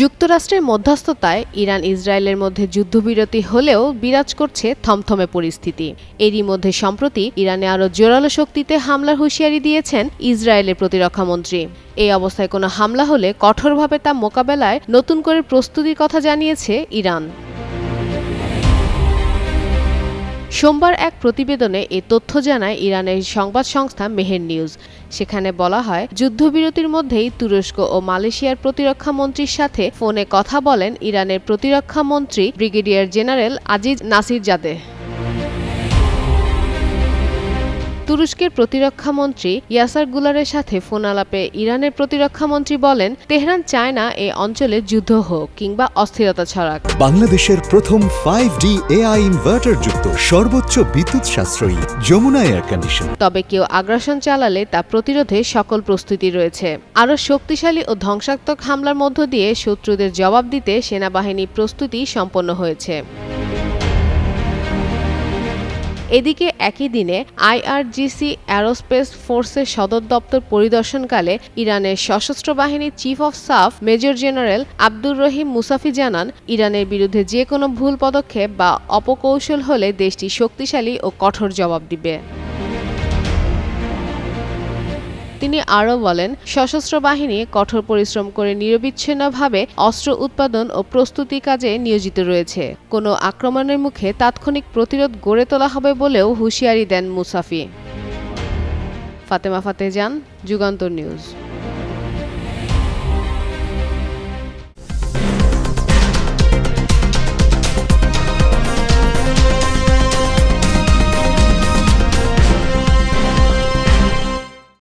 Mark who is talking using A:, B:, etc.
A: যুক্তরাষ্ট্রের মধ্যস্থতায় ইরান ইসরায়েলের মধ্যে যুদ্ধবিরতি হলেও বিরাজ করছে থমথমে পরিস্থিতি। এরই মধ্যে সম্প্রতি ইরানে আরও জোরালো শক্তিতে হামলার হুঁশিয়ারি দিয়েছেন ইসরায়েলের প্রতিরক্ষামন্ত্রী। এই অবস্থায় কোনো হামলা হলে কঠোরভাবে তা মোকাবেলায় নতুন করে প্রস্তুতির কথা জানিয়েছে ইরান। সোমবার এক প্রতিবেদনে এ তথ্য জানায় ইরানের সংবাদ সংস্থা মেহের নিউজ। সেখানে বলা হয়, যুদ্ধবিরতির মধ্যেই তুরস্ক ও মালয়েশিয়ার প্রতিরক্ষা মন্ত্রীর সাথে ফোনে কথা বলেন ইরানের প্রতিরক্ষা মন্ত্রী ব্রিগেডিয়ার জেনারেল আজিজ নাসিরজাদেহ। তুরস্কের প্রতিরক্ষা মন্ত্রী ইয়াসার গুলারের সাথে ফোন আলাপে ইরানের প্রতিরক্ষা মন্ত্রী বলেন, তেহরান চায় না এ অঞ্চলে যুদ্ধ হোক কিংবা অস্থিরতা ছড়াক।
B: বাংলাদেশের প্রথম 5D AI ইনভার্টার যুক্ত সর্বোচ্চ বিদ্যুৎ সাশ্রয়ী যমুনা এয়ার কন্ডিশন।
A: তবে কেউ আগ্রাসন চালালে তা প্রতিরোধে সকল প্রস্তুতি রয়েছে। আরও শক্তিশালী ও ধ্বংসাত্মক হামলার মধ্য দিয়ে শত্রুদের জবাব দিতে সেনাবাহিনী প্রস্তুতি সম্পন্ন হয়েছে। এদিকে একই দিনে IRGC অ্যারোস্পেস ফোর্সের সদর দপ্তর পরিদর্শনকালে ইরানের সশস্ত্র বাহিনীর chief of staff major general Abdur Rahim মুসাফি জানান, ইরানের বিরুদ্ধে যে কোনো ভুল পদক্ষেপ বা অপকৌশল হলে দেশটি শক্তিশালী ও কঠোর জবাব দিবে। তিনি আরও বলেন, সশস্ত্র বাহিনী কঠোর পরিশ্রম করে নিরবিচ্ছিন্নভাবে অস্ত্র উৎপাদন ও প্রস্তুতি কাজে নিয়োজিত রয়েছে। কোনো আক্রমণের মুখে তাৎক্ষণিক প্রতিরোধ গড়ে তোলা হবে বলেও হুঁশিয়ারি দেন মুসাফি। ফাতেমা ফাতেজান, যুগান্তর নিউজ।